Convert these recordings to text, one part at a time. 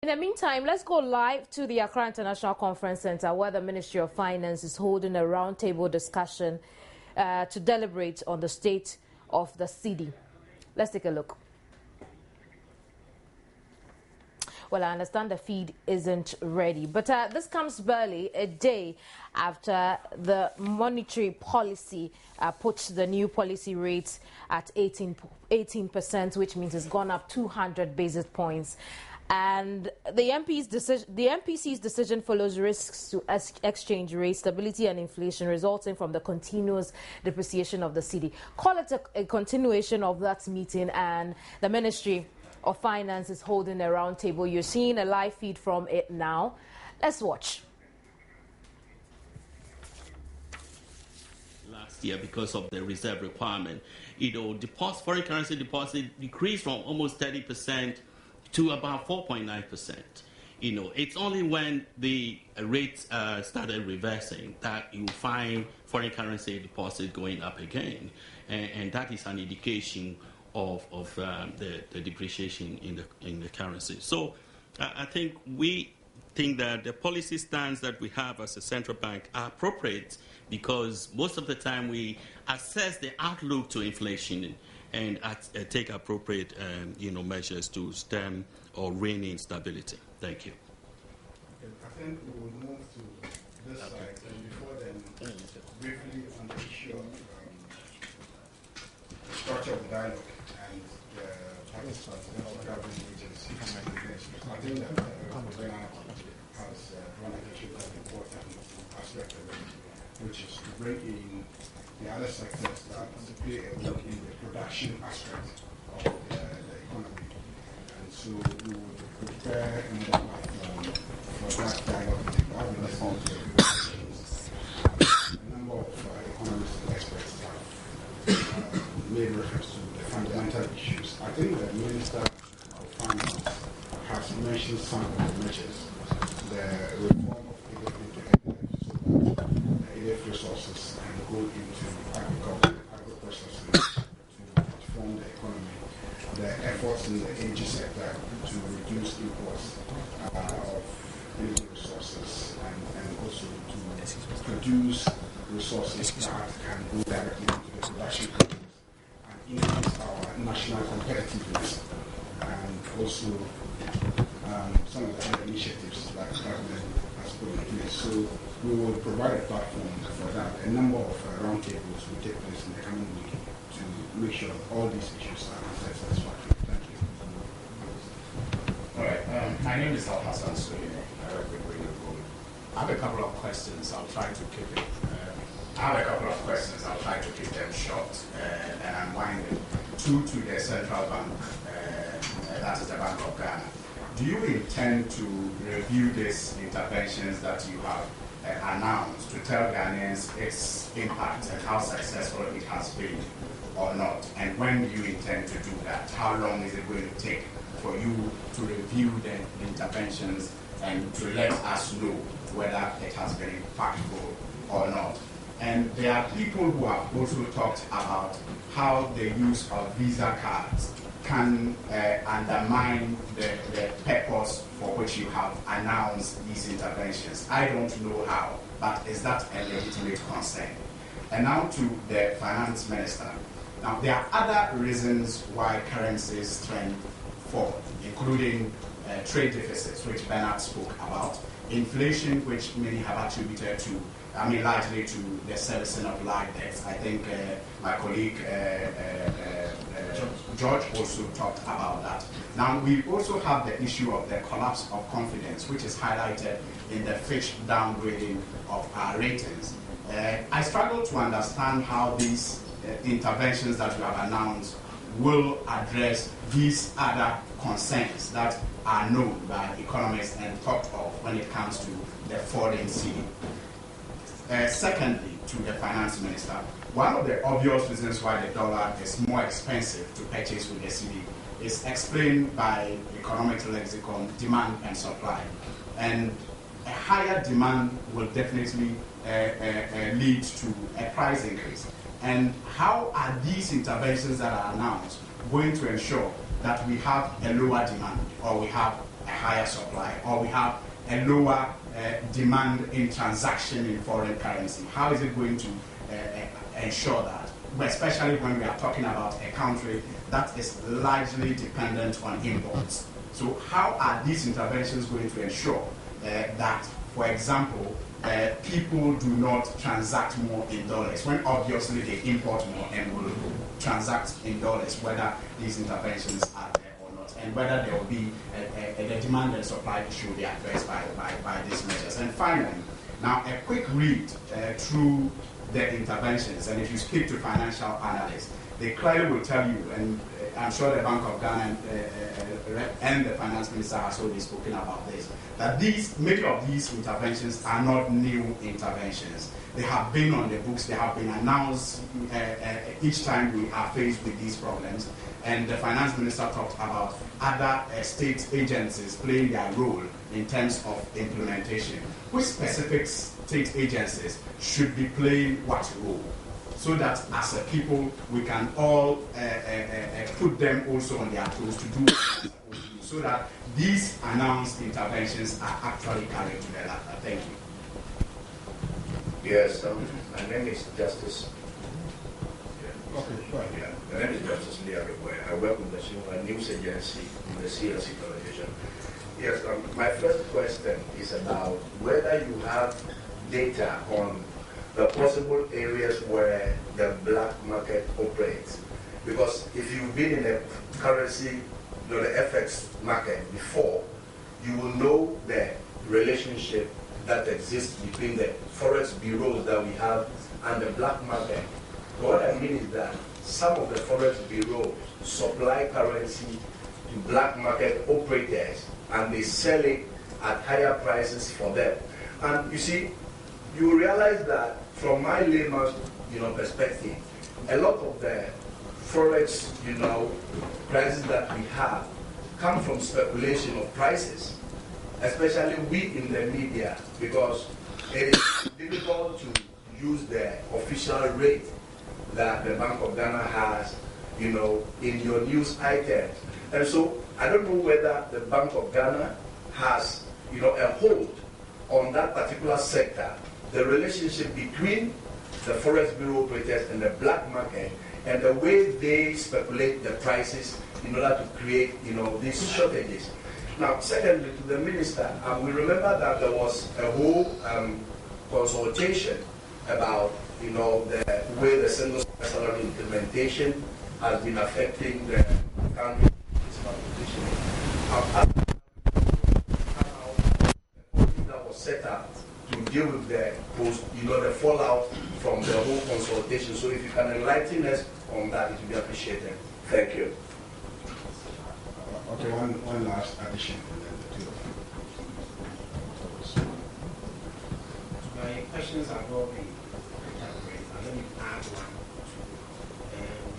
In the meantime, let's go live to the Accra International Conference Center, where the Ministry of Finance is holding a roundtable discussion to deliberate on the state of the cedi. Let's take a look. Well, I understand the feed isn't ready, but this comes barely a day after the monetary policy puts the new policy rates at 18%, which means it's gone up 200 basis points. And the MPC's decision follows risks to exchange rate stability and inflation resulting from the continuous depreciation of the cedi. Call it a continuation of that meeting, and the Ministry of Finance is holding a roundtable. You're seeing a live feed from it now. Let's watch. Last year, because of the reserve requirement, foreign currency deposit decreased from almost 30% to about 4.9%. It's only when the rates started reversing that you find foreign currency deposit going up again, and that is an indication of the depreciation in the currency. So I think we think that the policy stance that we have as a central bank are appropriate, because most of the time we assess the outlook to inflation and take appropriate measures to stem or rein in stability. Thank you. I think we will move to this side, and before then, briefly on the issue of the structure of the dialogue and the participants in the government agencies. I think that Ghana has one additional important aspect of it, which is to bring in the other sectors that play a role in the production aspect of the economy. And so we would prepare another platform for that dialogue. I will listen to the questions. A number of economists and experts have made reference to the fundamental issues. I think the Minister of Finance has mentioned some of the measures. The reform of EDF resources and go into agriculture, agro-processing to transform the economy. The efforts in the energy sector to reduce imports of energy resources and also to produce resources that can go directly into the production process and enhance our national competitiveness, and also some of the other initiatives that the government has put in place. So we will provide a platform for that. A number of roundtables will take place in the coming week to make sure all these issues are satisfactory. Thank you. All right. My name is Al Hassan Soye. I work with Radio Gold. I have a couple of questions. I'll try to keep it. Them short, and I'm winding two to the central bank. That is the Bank of Ghana. Do you intend to review these interventions that you have announced to tell Ghanaians its impact and how successful it has been or not? And when do you intend to do that? How long is it going to take for you to review the interventions and to let us know whether it has been impactful or not? And there are people who have also talked about how the use of Visa cards can undermine the purpose for which you have announced these interventions. I don't know how, but is that a legitimate concern? And now to the finance minister. Now, there are other reasons why currencies trend forward, including trade deficits, which Bernard spoke about, inflation, which many have attributed to, largely to the servicing of large debts. I think my colleague George also talked about that. Now, we also have the issue of the collapse of confidence, which is highlighted in the Fitch downgrading of our ratings. I struggle to understand how these interventions that you have announced will address these other concerns that are known by economists and thought of when it comes to the falling cedi. Secondly, to the finance minister, one of the obvious reasons why the dollar is more expensive to purchase with the cedi is explained by economic lexicon, demand and supply. And a higher demand will definitely lead to a price increase. And how are these interventions that are announced going to ensure that we have a lower demand or we have a higher supply, or we have a lower demand in transaction in foreign currency? How is it going to ensure that, especially when we are talking about a country that is largely dependent on imports? So how are these interventions going to ensure that, for example, people do not transact more in dollars when obviously they import more and will transact in dollars, whether these interventions are there or not, and whether there will be a demand and supply issue be addressed by these measures? And finally, now a quick read through the interventions, and if you speak to financial analysts, they clearly will tell you, and I'm sure the Bank of Ghana and the finance minister has already spoken about this, that many of these interventions are not new interventions. They have been on the books, they have been announced each time we are faced with these problems. And the finance minister talked about other state agencies playing their role in terms of implementation. Which specific state agencies should be playing what role? So that as a people, we can all put them also on their toes to do what they're supposed to do, so that these announced interventions are actually carried to the latter. Thank you. Yes, my name is Justice. Okay, go ahead. Yeah, my name is Justice Leah Acquah. I work with the news agency in the CLC television. Yes, my first question is about whether you have data on the possible areas where the black market operates. Because if you've been in a currency, the FX market before, you will know the relationship that exists between the forex bureaus that we have and the black market. What I mean is that some of the forex bureaus supply currency to black market operators and they sell it at higher prices for them. And you see, you realize that from my layman's perspective, a lot of the forex prices that we have come from speculation of prices, especially we in the media, because it is difficult to use the official rate that the Bank of Ghana has, in your news items. And so I don't know whether the Bank of Ghana has, a hold on that particular sector, the relationship between the forex bureau operators and the black market, and the way they speculate the prices in order to create, these shortages. Now, secondly, to the minister, we remember that there was a whole consultation about, the way the single salary implementation has been affecting the country's position. That was set up to deal with the the fallout from the whole consultation. So if you can enlighten us on that, it would be appreciated. Thank you. Okay, one last addition, and then the two of you. My questions are all been elaborated, but let me add one.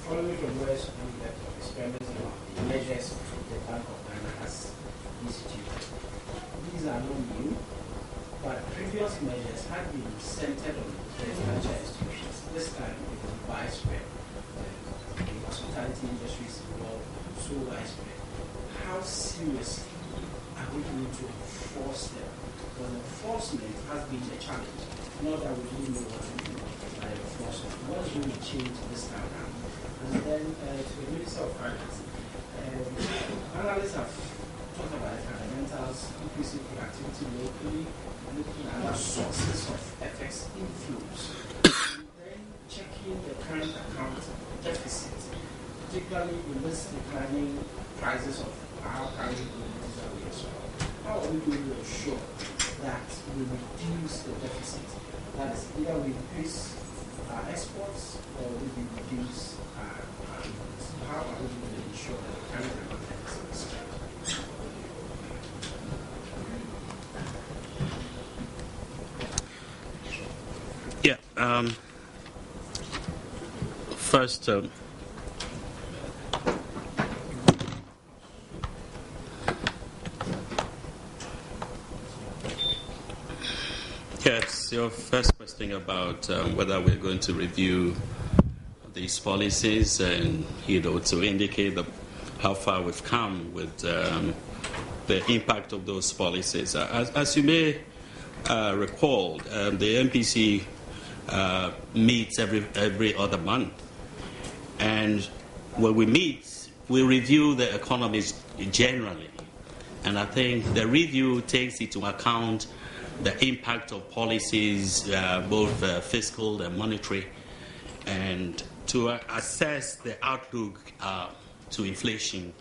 Following from where Supreme left of his premise about the measures the Bank of Ghana has instituted, these are not new, but previous measures had been centered on the financial institutions. This time it was widespread. The hospitality industry is involved, so widespread. How seriously are we going to enforce them? Because enforcement has been a challenge. Not that we didn't know what to do by enforcement. What is going to change this time around? And then to the Minister of Finance, analysts have talked about the fundamentals, increasing productivity locally, looking at the sources of FX inflows, and then checking the current account deficit, particularly in this declining prices of our currency that we as well. How are we going to ensure that we reduce the deficit? That is, either we increase our exports or we reduce our imports. How are we going to ensure that the current account deficit is kept? Yeah. First, yes, your first question about whether we're going to review these policies and to indicate how far we've come with the the impact of those policies. As you may recall, the MPC meets every other month, and when we meet, we review the economies generally, and I think the review takes into account the impact of policies, both fiscal and monetary, and to assess the outlook to inflation,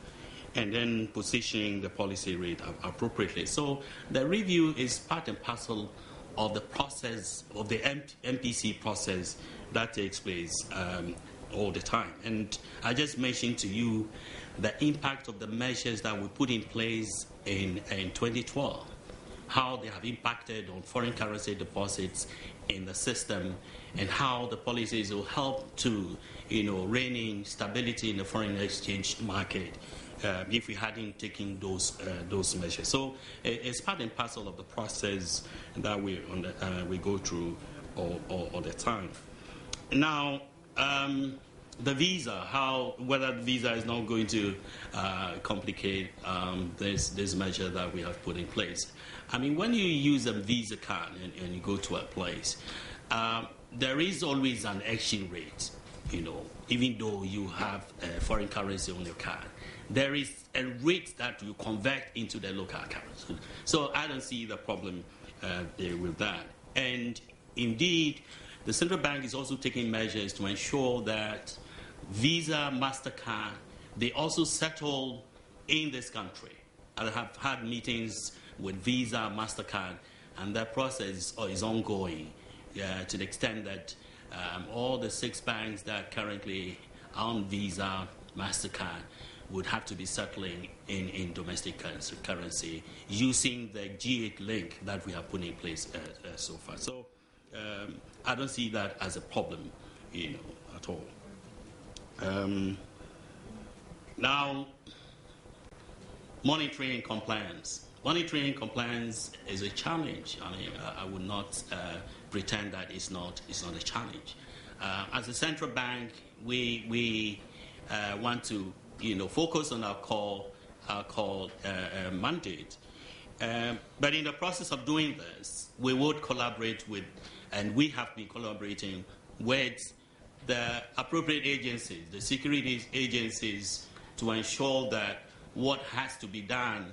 and then positioning the policy rate appropriately. So the review is part and parcel of the process, of the MPC process that takes place all the time. And I just mentioned to you the impact of the measures that we put in place in 2012, how they have impacted on foreign currency deposits in the system, and how the policies will help to, rein in stability in the foreign exchange market if we hadn't taken those measures. So it's part and parcel of the process that we go through all the time. Now, the visa, whether the visa is not going to complicate this measure that we have put in place. I mean, when you use a visa card and you go to a place, there is always an exchange rate, even though you have foreign currency on your card. There is a rate that you convert into the local currency. So I don't see the problem with that. And indeed, the central bank is also taking measures to ensure that Visa, MasterCard, they also settle in this country. I have had meetings with Visa, MasterCard, and that process is ongoing to the extent that all the 6 banks that currently are on Visa, MasterCard would have to be settling in domestic currency using the G8 link that we have put in place so far. So I don't see that as a problem, at all. Now, monitoring and compliance. Monitoring and compliance is a challenge. I mean, I would not pretend that it's not a challenge. As a central bank, we want to focus on our core mandate. But in the process of doing this, we would collaborate with, and we have been collaborating with the appropriate agencies, the securities agencies, to ensure that what has to be done,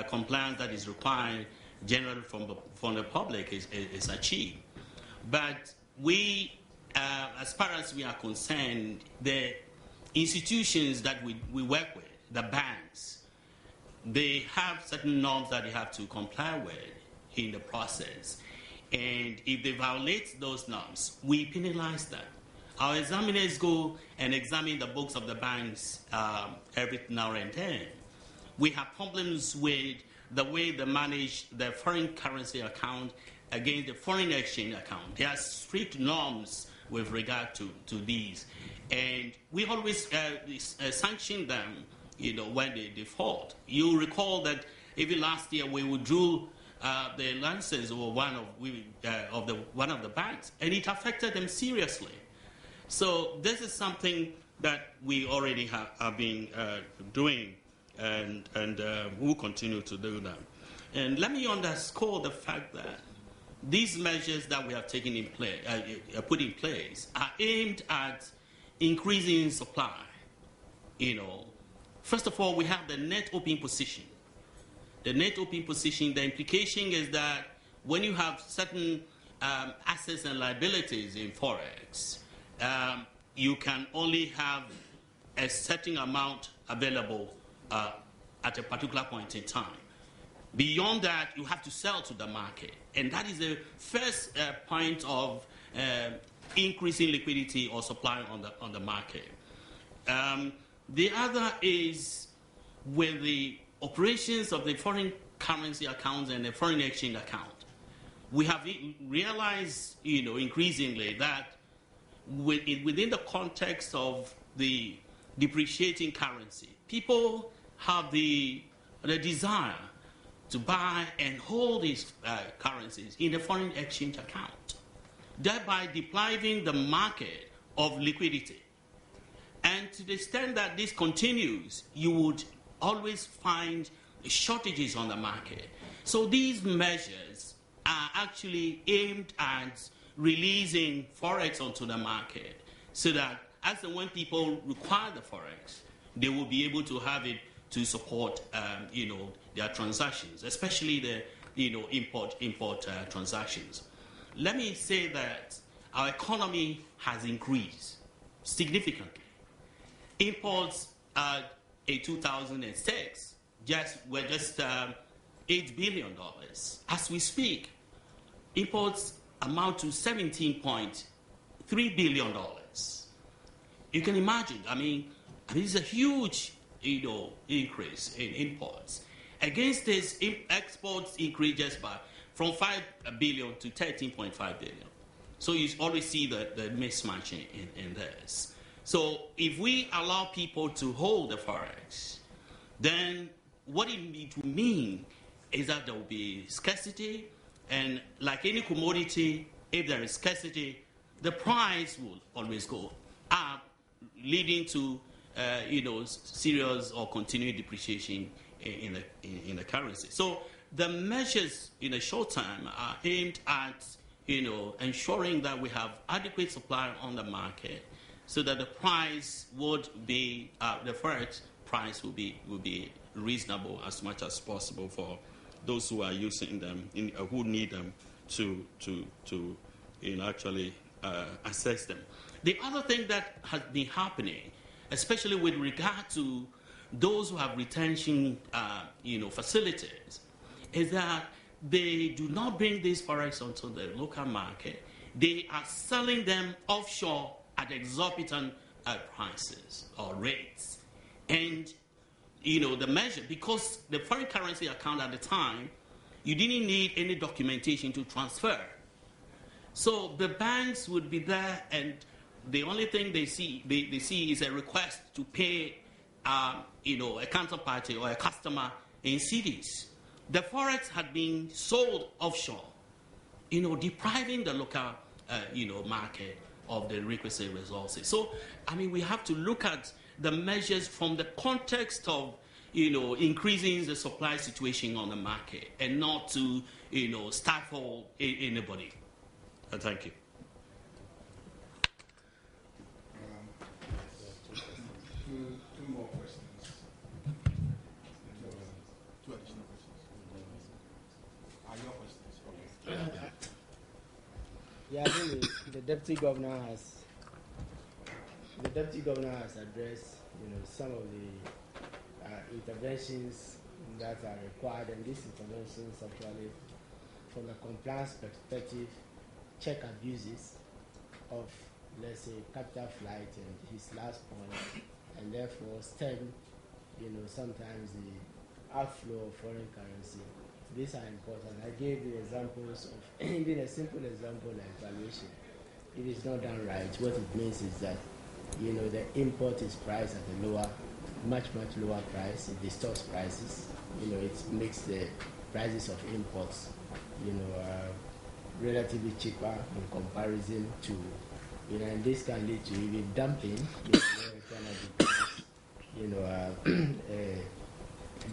compliance that is required generally from the public is achieved. But we, as far as we are concerned, the institutions that we work with, the banks, they have certain norms that they have to comply with in the process. And if they violate those norms, we penalize them. Our examiners go and examine the books of the banks every now and then. We have problems with the way they manage the foreign currency account against the foreign exchange account. There are strict norms with regard to these. And we always sanction them, when they default. You recall that even last year we withdrew the license of one of the banks, and it affected them seriously. So this is something that we already have been doing, and we'll continue to do that. And let me underscore the fact that these measures that we have taken in place, put in place, are aimed at increasing supply. First of all, we have the net open position. The net open position, the implication is that when you have certain assets and liabilities in Forex, you can only have a certain amount available at a particular point in time. Beyond that, you have to sell to the market. And that is the first point of increasing liquidity or supply on the market. The other is with the operations of the foreign currency accounts and the foreign exchange account. We have realized, increasingly that within the context of the depreciating currency, people have the desire to buy and hold these currencies in the foreign exchange account, thereby depriving the market of liquidity. And to the extent that this continues, you would always find shortages on the market. So these measures are actually aimed at releasing forex onto the market, so that as and when people require the forex, they will be able to have it to support, their transactions, especially the, import transactions. Let me say that our economy has increased significantly. Imports in 2006 were just $8 billion. As we speak, imports amount to $17.3 billion. You can imagine. I mean, it's a huge, increase in imports. Against this, exports increased just from $5 billion to $13.5 billion. So you always see the mismatch in this. So if we allow people to hold the forex, then what it will mean is that there will be scarcity, and like any commodity, if there is scarcity, the price will always go up, leading to serious or continued depreciation in the currency. So the measures in the short term are aimed at ensuring that we have adequate supply on the market, so that the price would be the forex price will be reasonable as much as possible for those who are using them, who need them to actually assess them. The other thing that has been happening, especially with regard to those who have retention facilities, is that they do not bring these forex onto the local market. They are selling them offshore at exorbitant prices or rates. And the measure, because the foreign currency account at the time, you didn't need any documentation to transfer. So the banks would be there, and the only thing they see is a request to pay a counterparty or a customer in cedis. The forex had been sold offshore, depriving the local market of the requisite resources. So, we have to look at the measures from the context of, increasing the supply situation on the market, and not to, stifle anybody. Thank you. Two more questions. Two additional questions. Are your questions? Okay. Yeah, I think the deputy governor has addressed, some of the interventions that are required, and these interventions actually, from a compliance perspective, check abuses of, let's say, capital flight and his last point, and therefore stem, sometimes the outflow of foreign currency. These are important. I gave the examples of even a simple example like valuation. If it's not done right, what it means is that the import is priced at a much lower price. It distorts prices. It makes the prices of imports relatively cheaper in comparison to and this can lead to even dumping.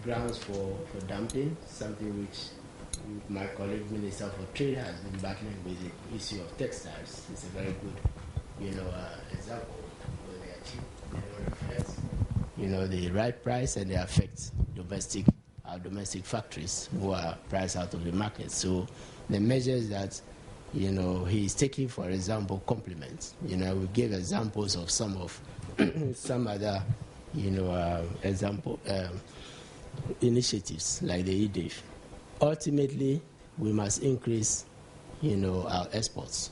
Grounds for dumping, something which my colleague Minister for Trade has been battling with the issue of textiles. It's a very good, example where they achieve, they don't reflect, the right price, and they affect our domestic factories who are priced out of the market. So the measures that, he's taking, for example, complements. We gave examples of some other, initiatives like the EDIF. Ultimately, we must increase, our exports.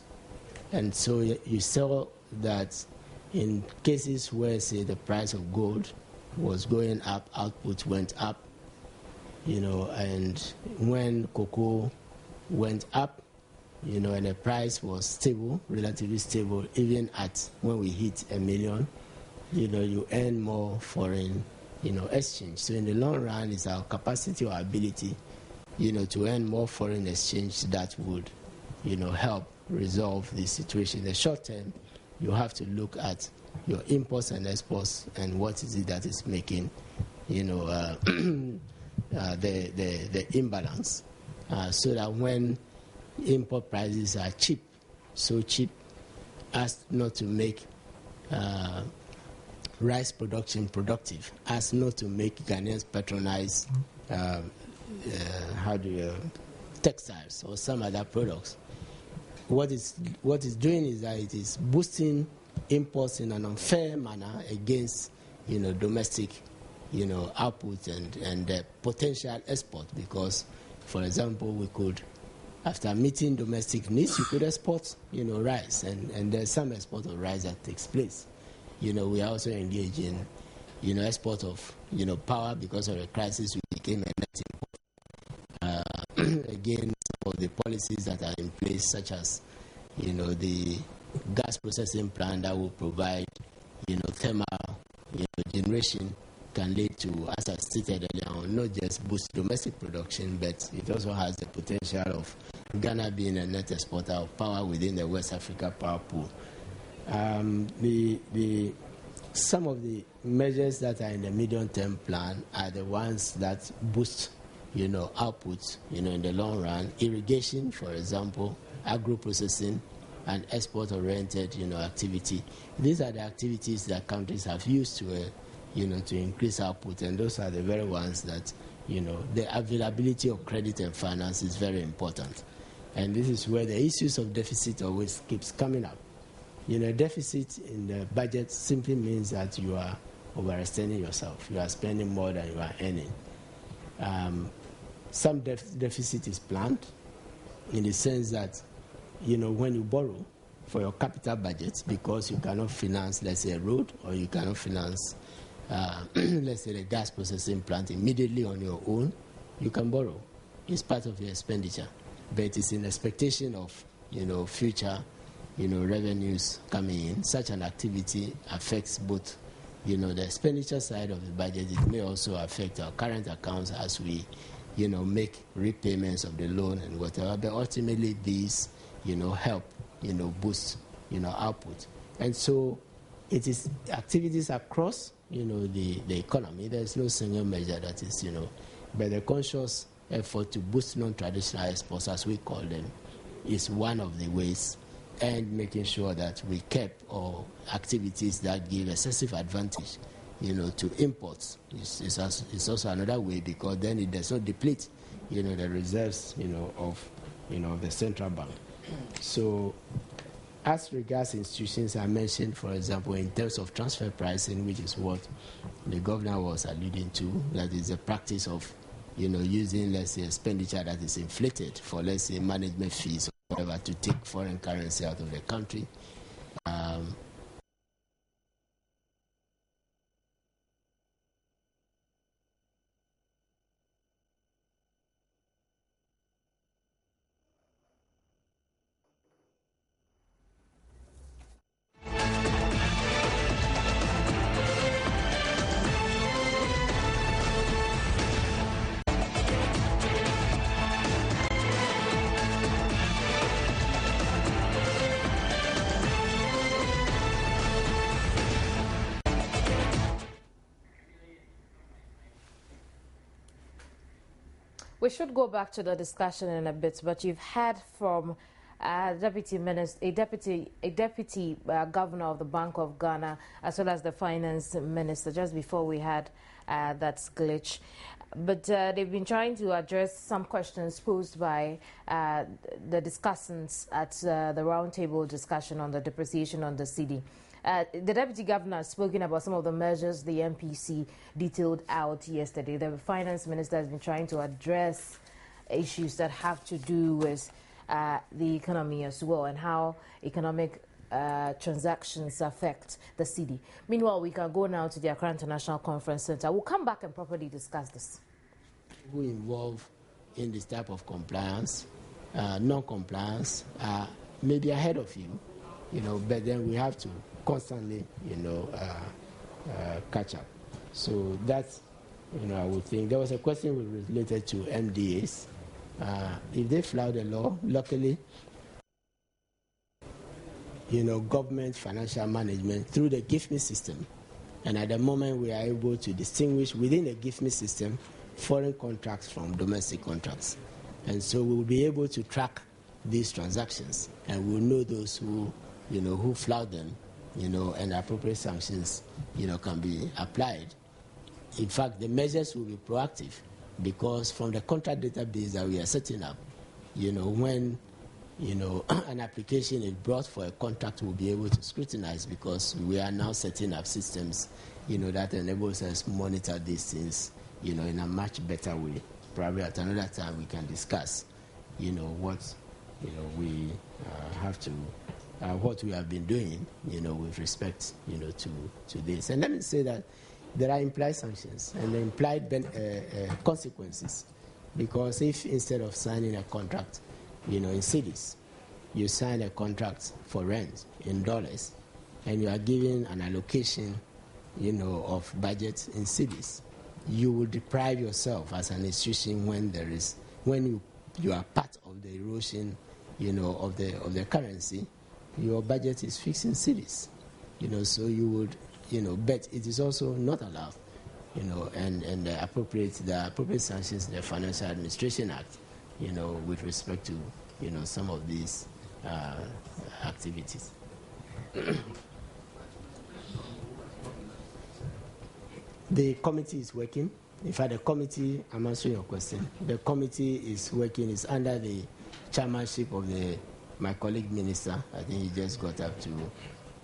And so you saw that in cases where, say, the price of gold was going up, output went up, and when cocoa went up, and the price was stable, relatively stable, even at when we hit 1 million, you earn more foreign, exchange. So in the long run, it's our capacity or ability, to earn more foreign exchange that would, help resolve the situation. In the short term, you have to look at your imports and exports and what is it that is making, the imbalance, so that when import prices are cheap, so cheap as not to make rice production productive, as not to make Ghanaians patronize textiles or some other products. What is doing is that it is boosting imports in an unfair manner against domestic output and potential export, because, for example, we could, after meeting domestic needs, you could export rice, and there's some export of rice that takes place. We are also engaged in export of power. Because of the crisis, we became a net import. Again, some of the policies that are in place, such as the gas processing plant that will provide thermal generation, can lead to, as I stated earlier on, not just boost domestic production, but it also has the potential of Ghana being a net exporter of power within the West Africa power pool. Some of the measures that are in the medium-term plan are the ones that boost output in the long run. Irrigation, for example, agro-processing, and export-oriented activity. These are the activities that countries have used to increase output, and those are the very ones that the availability of credit and finance is very important. And this is where the issues of deficit always keeps coming up. Deficit in the budget simply means that you are overextending yourself. You are spending more than you are earning. Some deficit is planned, in the sense that when you borrow for your capital budget, because you cannot finance, let's say, a road, or you cannot finance let's say the gas processing plant immediately on your own, you can borrow. It's part of your expenditure, but it's in expectation of future revenues coming in. Such an activity affects both the expenditure side of the budget. It may also affect our current accounts as we make repayments of the loan and whatever, but ultimately these help boost output. And so it is activities across the economy. There's no single measure that is but the conscious effort to boost non-traditional exports, as we call them, is one of the ways, and making sure that we keep all activities that give excessive advantage to imports is also another way, because then it does not deplete the reserves of the central bank. So as regards institutions, I mentioned, for example, in terms of transfer pricing, which is what the governor was alluding to, that is the practice of using, let's say, expenditure that is inflated for, let's say, management fees or whatever, to take foreign currency out of the country. We should go back to the discussion in a bit, but you've heard from deputy governor of the Bank of Ghana, as well as the finance minister, just before we had that glitch. But they've been trying to address some questions posed by the discussants at the roundtable discussion on the depreciation on the cedi. The deputy governor has spoken about some of the measures the MPC detailed out yesterday. The finance minister has been trying to address issues that have to do with the economy as well, and how economic transactions affect the cedi. Meanwhile, we can go now to the Accra International Conference Center. We'll come back and properly discuss this. Who involved in this type of compliance, non-compliance, may be ahead of you, but then we have to constantly, catch up. So that's, I would think. There was a question related to MDAs. If they flout the law, luckily, government financial management through the GIFME system, and at the moment we are able to distinguish within the GIFME system foreign contracts from domestic contracts. And so we will be able to track these transactions, and we'll know those who, who flout them, and appropriate sanctions, can be applied. In fact, the measures will be proactive, because from the contract database that we are setting up, when an application is brought for a contract, we'll be able to scrutinize, because we are now setting up systems, that enables us to monitor these things, in a much better way. Probably at another time we can discuss, what, we have to, what we have been doing, with respect, to this. And let me say that there are implied sanctions and implied consequences, because if instead of signing a contract, in cities, you sign a contract for rent in dollars, and you are given an allocation, of budget in cities, you will deprive yourself as an institution when you are part of the erosion, of the currency. Your budget is fixed in cities, so you would, but it is also not allowed, and the appropriate sanctions in the Financial Administration Act, with respect to, some of these activities. The committee is working. In fact, the committee, I'm answering your question. The committee is working. It's under the chairmanship of my colleague minister. I think he just got up to,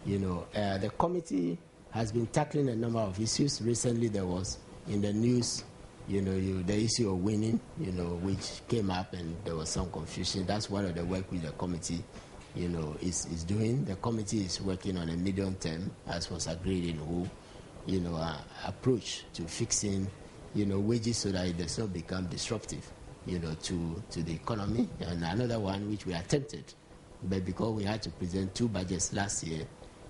the committee has been tackling a number of issues. Recently, there was in the news, the issue of winning, which came up, and there was some confusion. That's one of the work which the committee, is doing. The committee is working on a medium term, as was agreed in WHO, approach to fixing, wages, so that it does not become disruptive, to the economy. And another one which we attempted, but because we had to present 2 budgets last year,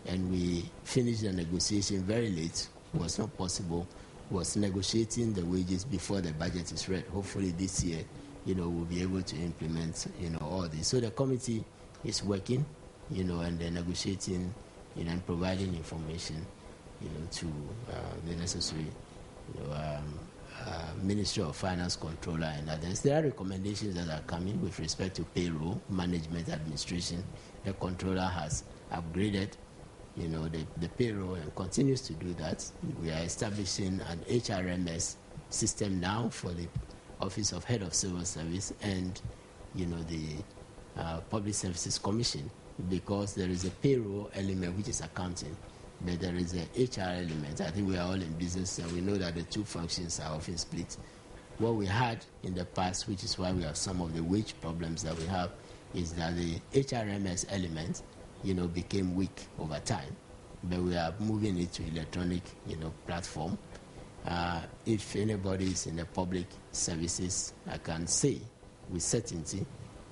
and we finished the negotiation very late, was not possible, was negotiating the wages before the budget is read. Hopefully this year, we'll be able to implement, all this. So the committee is working, and they're negotiating, and providing information, to the necessary, Ministry of Finance Controller and others. There are recommendations that are coming with respect to payroll management administration. The controller has upgraded, the payroll, and continues to do that. We are establishing an HRMS system now for the Office of Head of Civil Service and, the Public Services Commission, because there is a payroll element which is accounting, but there is an HR element. I think we are all in business, and we know that the 2 functions are often split. What we had in the past, which is why we have some of the wage problems that we have, is that the HRMS element, became weak over time. But we are moving it to electronic, platform. If anybody is in the public services, I can say with certainty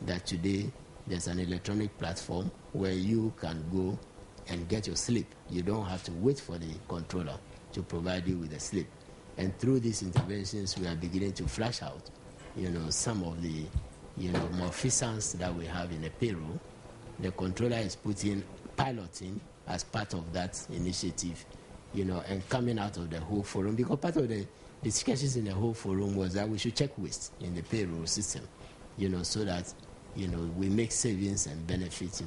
that today there's an electronic platform where you can go and get your slip. You don't have to wait for the controller to provide you with a slip. And through these interventions, we are beginning to flash out, some of the, malfeasance that we have in the payroll. The controller is piloting as part of that initiative, and coming out of the whole forum, because part of the discussions in the whole forum was that we should check waste in the payroll system, so that, we make savings and benefits,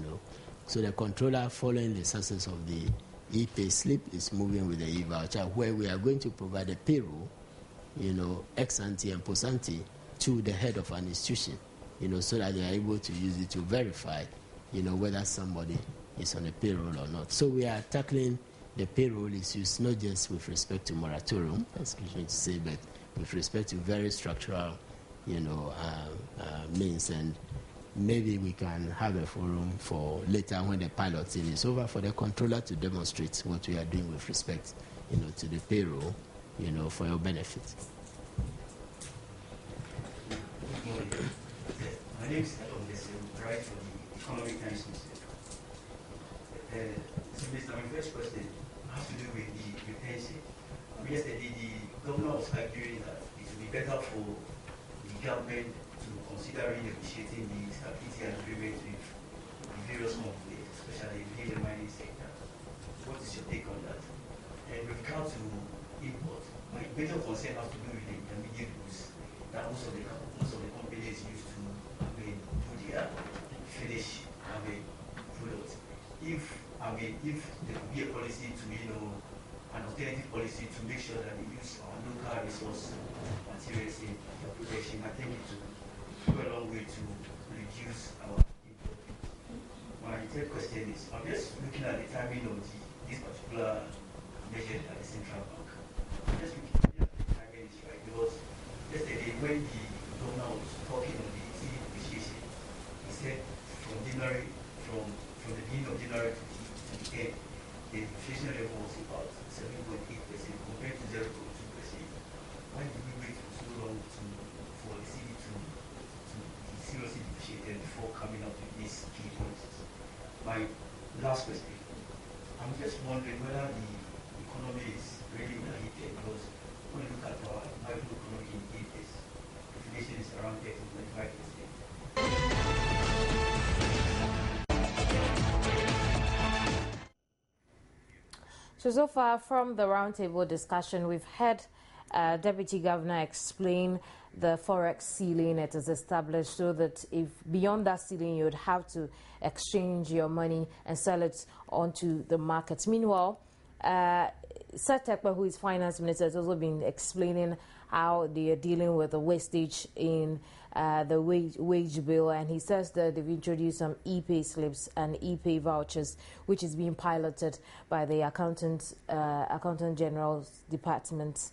So the controller, following the success of the e-pay slip, is moving with the e-voucher, where we are going to provide a payroll, ex ante and post ante, to the head of an institution, so that they are able to use it to verify, whether somebody is on a payroll or not. So we are tackling the payroll issues, not just with respect to moratorium, excuse me to say, but with respect to very structural, means. And maybe we can have a forum for later, when the piloting is over, for the controller to demonstrate what we are doing with respect, to the payroll, for your benefit. My name is I write for the Economic Times newspaper. So, my first question has to do with the retention. Yesterday, the governor was arguing that it would be better for the government to consider renegotiating the stability agreement with the various companies, especially in the mining sector. What is your take on that? And with regard to import, my major concern has to do with the intermediate goods that most of the companies use to do their finish products. If there could be a policy to, an alternative policy to make sure that they use our local resource materials in their production, I think it will go a long way to reduce our import. My third question is, I'm just looking at the timing of this particular measure at the central bank. I'm just looking at the timing is right, because yesterday when the governor was talking on the EC depreciation, he said from the beginning of January to the end, the inflation level was about 7.8% compared to 0.2%. Why did we wait for so long for the city to seriously depreciate before coming up with these key policies? My last question, I'm just wondering whether the economy is really overheated, because when you look at our microeconomic indicators, inflation is around 13.5%. So far from the roundtable discussion, we've heard Deputy Governor explain the forex ceiling it is established, so that if beyond that ceiling you would have to exchange your money and sell it onto the markets. Meanwhile, Seth Acquah, who is Finance Minister, has also been explaining how they are dealing with the wastage in the wage bill, and he says that they've introduced some e-pay slips and e-pay vouchers, which is being piloted by the Accountant General's Department.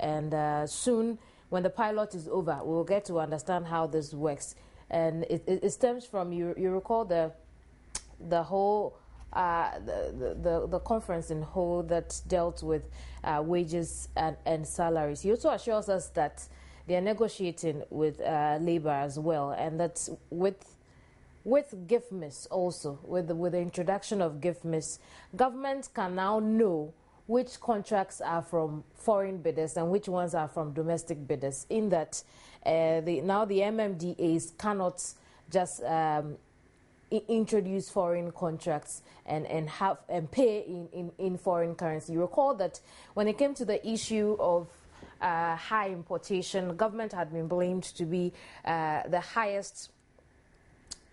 And soon, when the pilot is over, we'll get to understand how this works. And it stems from, you recall the whole the conference in whole that dealt with wages and salaries. He also assures us that they are negotiating with labor as well, and that with GIFMIS also, with the introduction of GIFMIS, government can now know which contracts are from foreign bidders and which ones are from domestic bidders, in that now the MMDAs cannot just introduce foreign contracts and pay in foreign currency. You recall that when it came to the issue of high importation, government had been blamed to be the highest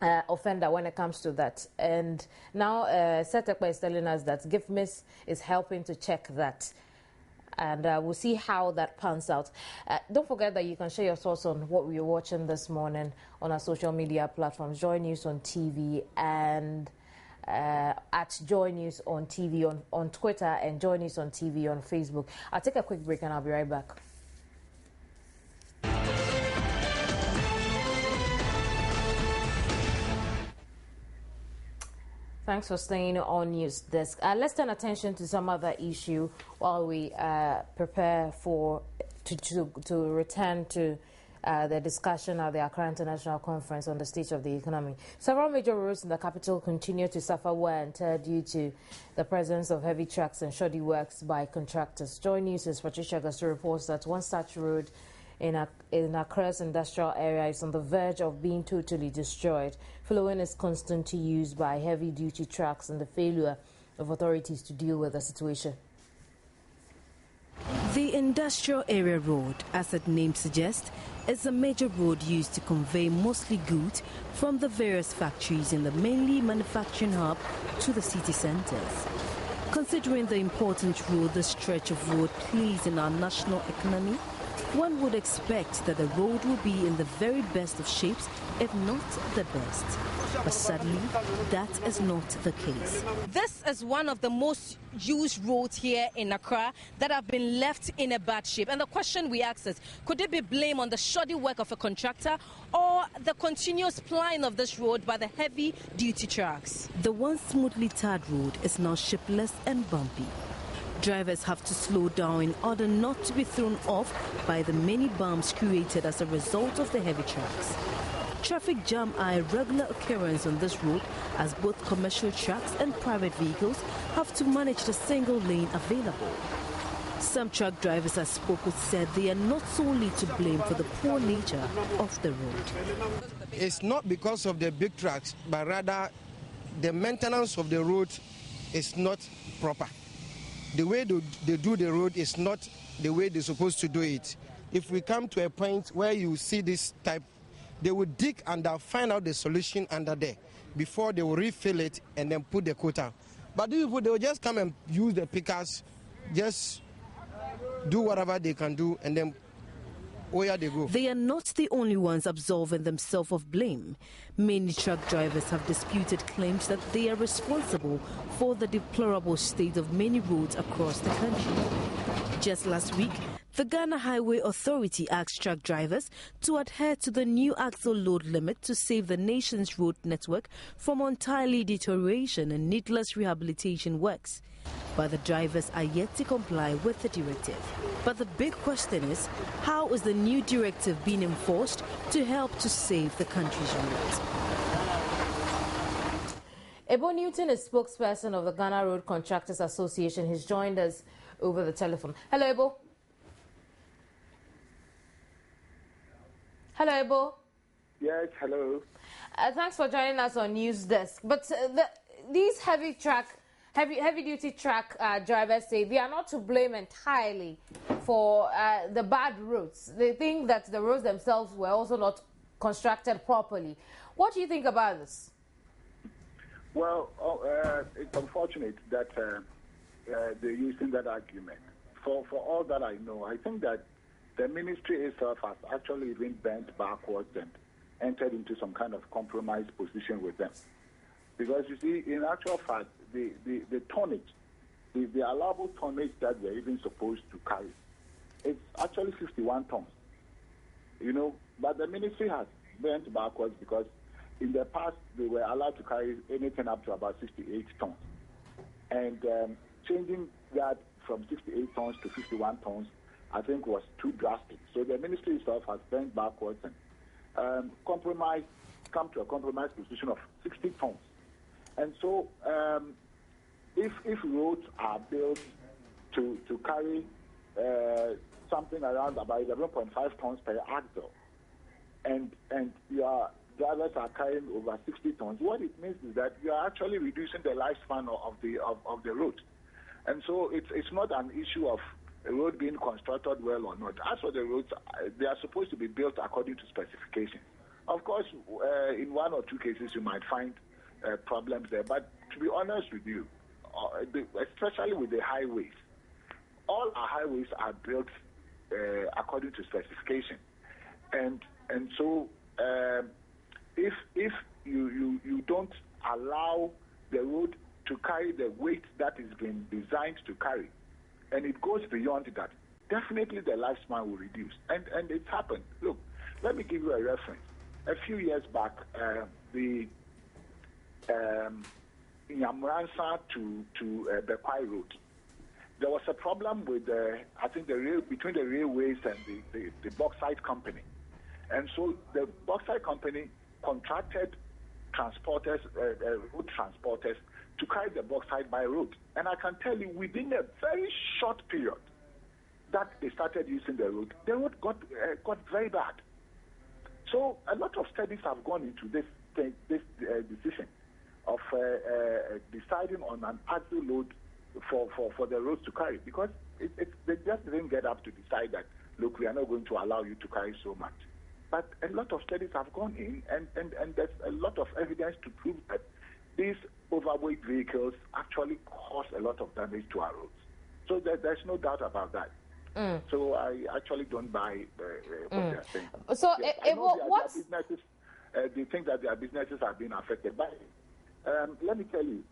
offender when it comes to that. And now Seth Acquah is telling us that GIFMIS is helping to check that. And we'll see how that pans out. Don't forget that you can share your thoughts on what we're watching this morning on our social media platforms. Joynews on TV and at Joynews on TV on Twitter, and Joynews on TV on Facebook. I'll take a quick break and I'll be right back. Thanks for staying on News Desk. Let's turn attention to some other issue while we prepare to return to the discussion at the Accra International Conference on the state of the economy. Several major roads in the capital continue to suffer wear and tear due to the presence of heavy trucks and shoddy works by contractors. Joynews' Patricia Gasso reports that one such road in Accra's industrial area is on the verge of being totally destroyed, following its constant use by heavy-duty trucks and the failure of authorities to deal with the situation. The Industrial Area Road, as its name suggests, is a major road used to convey mostly goods from the various factories in the mainly manufacturing hub to the city centres. Considering the important role this stretch of road plays in our national economy, one would expect that the road will be in the very best of shapes, if not the best. But sadly, that is not the case. This is one of the most used roads here in Accra that have been left in a bad shape. And the question we ask is, could it be blame on the shoddy work of a contractor or the continuous plying of this road by the heavy-duty trucks? The once smoothly tarred road is now shapeless and bumpy. Drivers have to slow down in order not to be thrown off by the many bumps created as a result of the heavy trucks. Traffic jam are a regular occurrence on this road, as both commercial trucks and private vehicles have to manage the single lane available. Some truck drivers I spoke with said they are not solely to blame for the poor nature of the road. It's not because of the big trucks, but rather the maintenance of the road is not proper. the way they do the road is not the way they're supposed to do it. If we come to a point where you see this type, they will dig and find out the solution under there before they will refill it and then put the quota. But these people, they will just come and use the pickers, just do whatever they can do, and then where they go. They are not the only ones absolving themselves of blame. Many truck drivers have disputed claims that they are responsible for the deplorable state of many roads across the country. Just last week, the Ghana Highway Authority asked truck drivers to adhere to the new axle load limit to save the nation's road network from untimely deterioration and needless rehabilitation works. But the drivers are yet to comply with the directive. But the big question is, how is the new directive being enforced to help to save the country's roads? Ebo Newton is spokesperson of the Ghana Road Contractors Association. He's joined us over the telephone. Hello, Ebo. Hello, Ebo. Yes, hello. Thanks for joining us on News Desk. But these heavy-duty truck drivers say they are not to blame entirely for the bad roads. They think that the roads themselves were also not constructed properly. What do you think about this? Well, it's unfortunate that they're using that argument. For all that I know, I think that the ministry itself has actually even bent backwards and entered into some kind of compromise position with them. Because you see, in actual fact, the tonnage, the allowable tonnage that we're even supposed to carry, it's actually 51 tons. You know, but the ministry has bent backwards because in the past they were allowed to carry anything up to about 68 tons. And changing that from 68 tons to 51 tons, I think was too drastic. So the ministry itself has bent backwards and come to a compromise position of 60 tons. And so if roads are built to carry something around about 11.5 tons per axle, and your drivers are carrying over 60 tons, what it means is that you are actually reducing the lifespan of the road. And so it's not an issue of a road being constructed well or not. As for the roads, they are supposed to be built according to specifications. Of course, in one or two cases, you might find problems there. But to be honest with you, especially with the highways, all our highways are built according to specification. And so if you don't allow the road to carry the weight that is being designed to carry, and it goes beyond that, definitely the lifespan will reduce. And it's happened. Look, let me give you a reference. A few years back, the Yamransa to Bekwai Road, there was a problem with between the railways and the bauxite company. And so the bauxite company contracted transporters, road transporters, to carry the bauxite by road. And I can tell you, within a very short period that they started using the road got very bad. So a lot of studies have gone into this decision of deciding on an axle load for the roads to carry, because they just didn't get up to decide that, look, we are not going to allow you to carry so much. But a lot of studies have gone in, and there's a lot of evidence to prove that these overweight vehicles actually cause a lot of damage to our roads. So there's no doubt about that. So I actually don't buy what they're saying. So yes, what's... businesses, they think that their businesses are being affected by it. Let me tell you,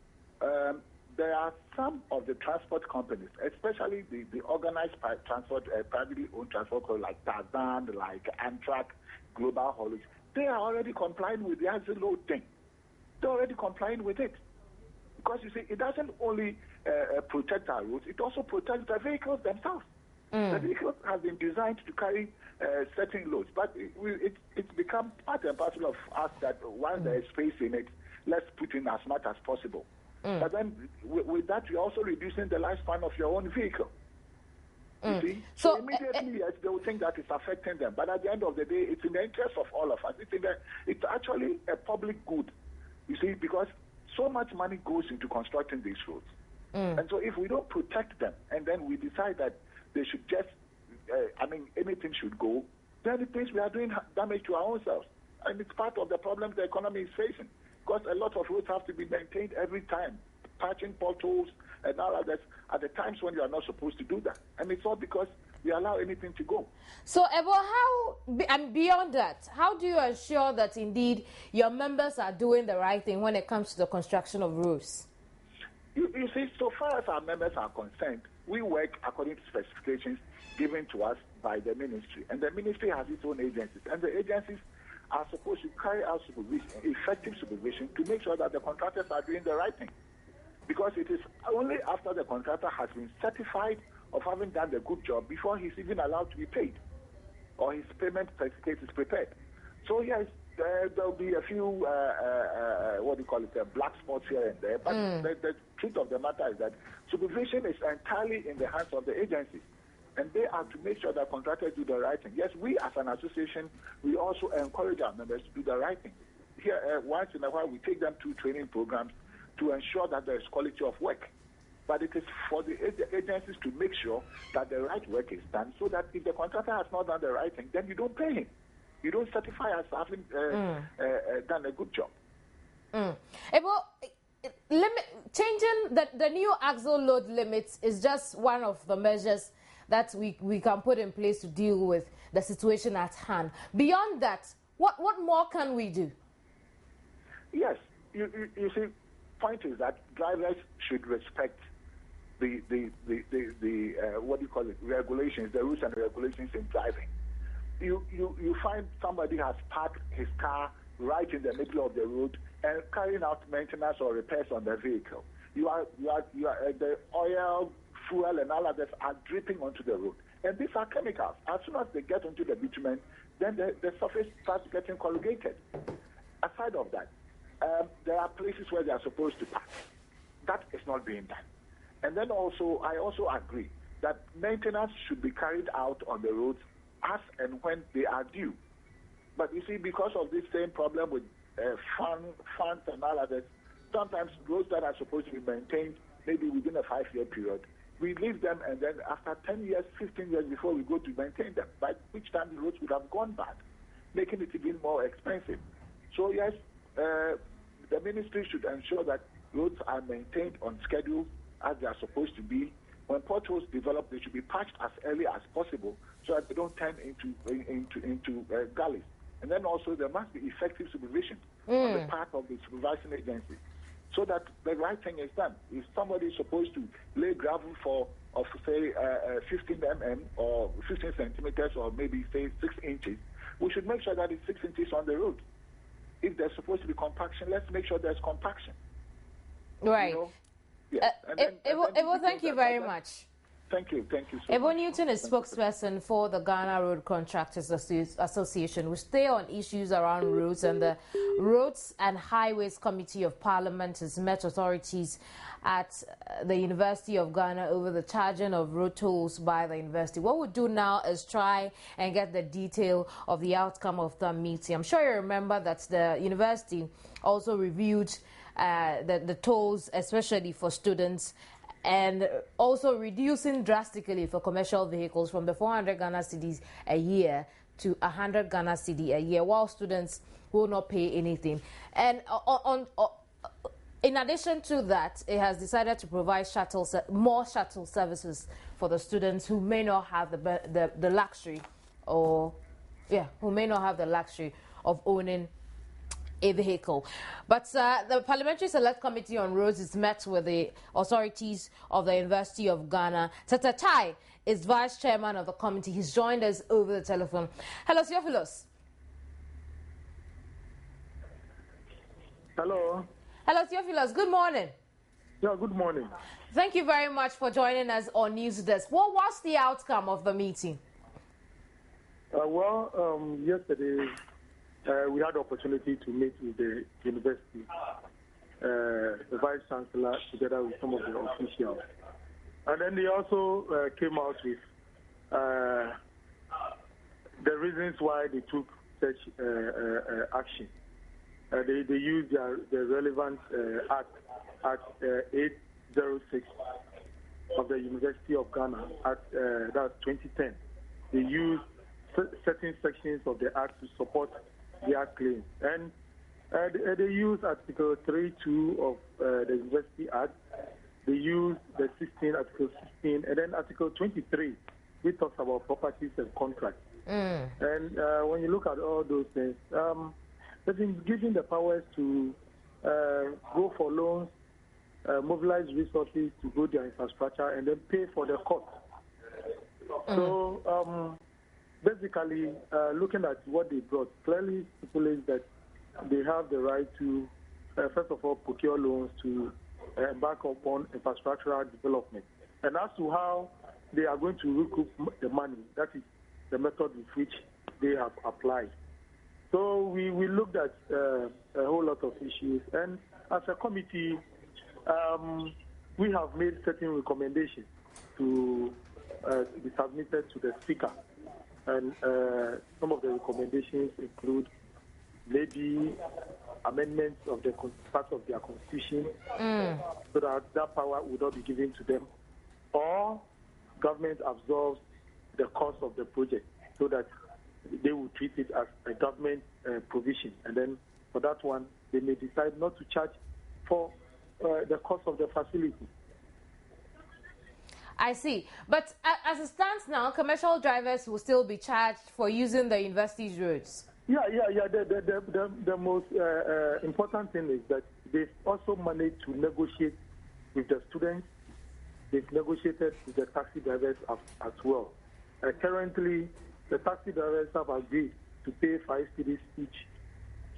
there are some of the transport companies, especially the organized transport, privately owned transport, like Tarzan, like Amtrak, Global Haulage, they are already complying with the axle load thing. They're already complying with it. Because, you see, it doesn't only protect our roads, it also protects the vehicles themselves. The vehicles have been designed to carry certain loads, but it's become part and parcel of us that once there is space in it, let's put in as much as possible. But then with that, you're also reducing the lifespan of your own vehicle. You see? So immediately, yes, they will think that it's affecting them. But at the end of the day, it's in the interest of all of us. It's actually a public good, you see, because so much money goes into constructing these roads. And so if we don't protect them and then we decide that they should just, anything should go, then it means we are doing damage to our own selves. And it's part of the problem the economy is facing, because a lot of roads have to be maintained every time, patching potholes and all of that at the times when you are not supposed to do that. And it's all because we allow anything to go. So, Ebo, and beyond that, how do you ensure that indeed your members are doing the right thing when it comes to the construction of roads? You see, so far as our members are concerned, we work according to specifications given to us by the ministry. And the ministry has its own agencies. And the agencies are supposed to carry out supervision, effective supervision, to make sure that the contractors are doing the right thing. Because it is only after the contractor has been certified of having done the good job before he's even allowed to be paid, or his payment certificate is prepared. So yes, there'll be a few, black spots here and there, but the truth of the matter is that supervision is entirely in the hands of the agencies, and they are to make sure that contractors do the right thing. Yes, we as an association, we also encourage our members to do the right thing. Here, once in a while, we take them to training programs to ensure that there is quality of work. But it is for the agencies to make sure that the right work is done, so that if the contractor has not done the right thing, then you don't pay him. You don't certify as having done a good job. Changing the new axle load limits is just one of the measures that we can put in place to deal with the situation at hand. Beyond that, what more can we do? Yes, you see, point is that drivers should respect the regulations, the rules and regulations in driving. You find somebody has parked his car right in the middle of the road and carrying out maintenance or repairs on the vehicle. The oil, fuel, and all of this are dripping onto the road. And these are chemicals. As soon as they get onto the bitumen, then the surface starts getting corrugated. Aside of that, there are places where they are supposed to park. That is not being done. And then I also agree that maintenance should be carried out on the roads as and when they are due. But you see, because of this same problem with funds and all of that, sometimes roads that are supposed to be maintained maybe within a 5-year period, we leave them, and then after 10 years, 15 years before we go to maintain them, by which time the roads would have gone bad, making it even more expensive. So yes, the ministry should ensure that roads are maintained on schedule as they are supposed to be. When potholes develop, they should be patched as early as possible so that they don't turn into gullies. And then also there must be effective supervision on the part of the supervising agency so that the right thing is done. If somebody is supposed to lay gravel of say 15 mm or 15 centimeters or maybe say 6 inches, we should make sure that it's 6 inches on the road. If there's supposed to be compaction, let's make sure there's compaction. Right. You know? Yeah. Evo, thank you very much. Thank you so Evo much. Newton is spokesperson for the Ghana Road Contractors Association. We stay on issues around roads, and the Roads and Highways Committee of Parliament has met authorities at the University of Ghana over the charging of road tolls by the university. What we'll do now is try and get the detail of the outcome of the meeting. I'm sure you remember that the university also reviewed the tolls, especially for students, and also reducing drastically for commercial vehicles from the 400 Ghana cedis a year to 100 Ghana cedi a year, while students will not pay anything. And in addition to that, it has decided to provide more shuttle services for the students who may not have the luxury, who may not have the luxury of owning a vehicle. But the Parliamentary Select Committee on Roads is met with the authorities of the University of Ghana. Tata Tai is vice chairman of the committee. He's joined us over the telephone. Hello, Theophilus. Hello. Hello, Theophilus. Good morning. Yeah, good morning. Thank you very much for joining us on News Desk. What was the outcome of the meeting? Yesterday, we had the opportunity to meet with the university, the Vice Chancellor, together with some of the officials. And then they also came out with the reasons why they took such action. They used the relevant Act 06 of the University of Ghana Act, that's 2010. They used certain sections of the Act to support their claims. And they used Article 3.2 of the University Act. They used the Article 16, and then Article 23, which talks about properties and contracts. And when you look at all those things, they've been given the powers to go for loans, mobilize resources to build their infrastructure, and then pay for the cost. So basically, looking at what they brought, clearly stipulates that they have the right to, first of all, procure loans to embark upon infrastructural development. And as to how they are going to recoup the money, that is the method with which they have applied. So we looked at a whole lot of issues, and as a committee, we have made certain recommendations to be submitted to the Speaker. And some of the recommendations include maybe amendments of the part of their constitution so that power would not be given to them, or government absorbs the cost of the project so that they will treat it as a government provision, and then for that one they may decide not to charge for the cost of the facility. I see. But as it stands now, commercial drivers will still be charged for using the university's roads. Yeah. The most important thing is that they've also managed to negotiate with the students. They've negotiated with the taxi drivers as well. Currently, the taxi drivers have agreed to pay 5 cedis each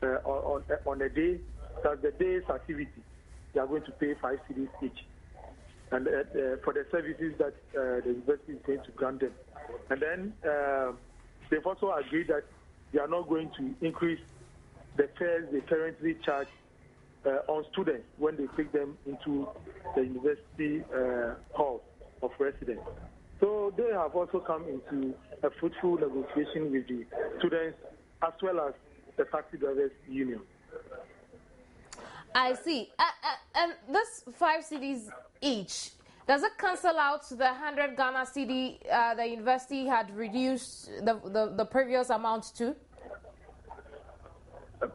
on a day. That's the day's activity. They are going to pay 5 cedis each, and for the services that the university is going to grant them. And then they've also agreed that they are not going to increase the fares they currently charge on students when they take them into the university hall of residence. So they have also come into a fruitful negotiation with the students as well as the taxi drivers union. I see. And this 5 cedis each, does it cancel out the 100 Ghana cedi the university had reduced the previous amount to?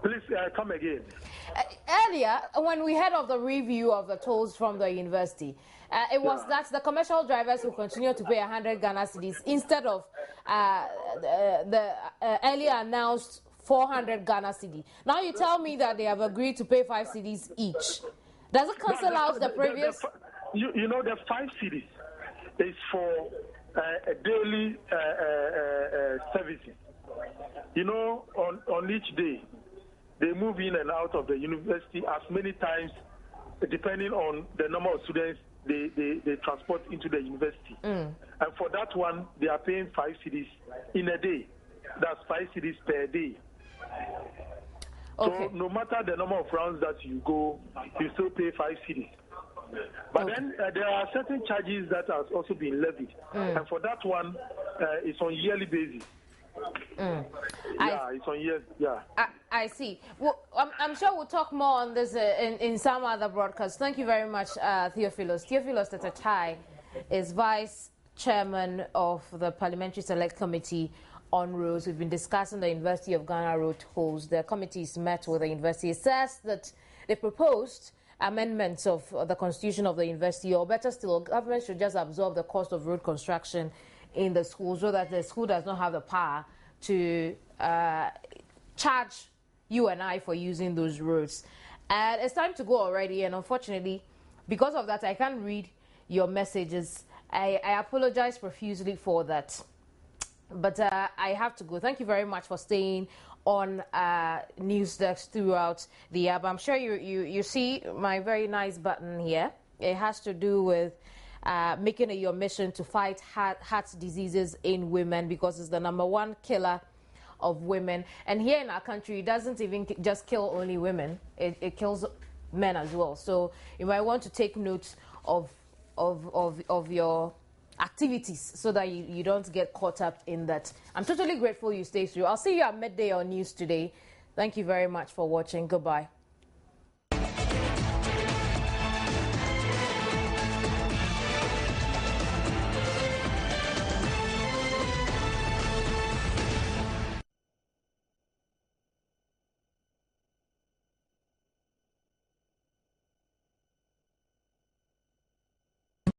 Please come again. Earlier, when we heard of the review of the tolls from the university, it was that the commercial drivers will continue to pay 100 Ghana cedis instead of the earlier announced 400 Ghana cedi. Now you tell me that they have agreed to pay 5 cedis each. Does it cancel out the previous? You know, the 5 cedis is for a daily services. You know, on each day, they move in and out of the university as many times, depending on the number of students they transport into the university. And for that one, they are paying 5 cedis in a day. That's 5 cedis per day. Okay. So no matter the number of rounds that you go, you still pay 5 cedis. But then there are certain charges that have also been levied. And for that one, it's on yearly basis. It's on years. Yeah. I see. Well, I'm sure we'll talk more on this in some other broadcasts. Thank you very much, Theophilus. Theophilus Tetachai is Vice Chairman of the Parliamentary Select Committee on Roads. We've been discussing the University of Ghana road tolls. The committees met with the university. It says that they proposed amendments of the constitution of the university, or better still, government should just absorb the cost of road construction in the school so that the school does not have the power to charge you and I for using those roads. And it's time to go already, and unfortunately, because of that, I can't read your messages. I apologize profusely for that. But I have to go. Thank you very much for staying on News Desk throughout the app. I'm sure you see my very nice button here. It has to do with making it your mission to fight heart diseases in women, because it's the #1 killer of women. And here in our country, it doesn't even just kill only women. It kills men as well. So you might want to take note of your activities so that you don't get caught up in that. I'm totally grateful you stay through. I'll see you at midday on News Today. Thank you very much for watching. Goodbye.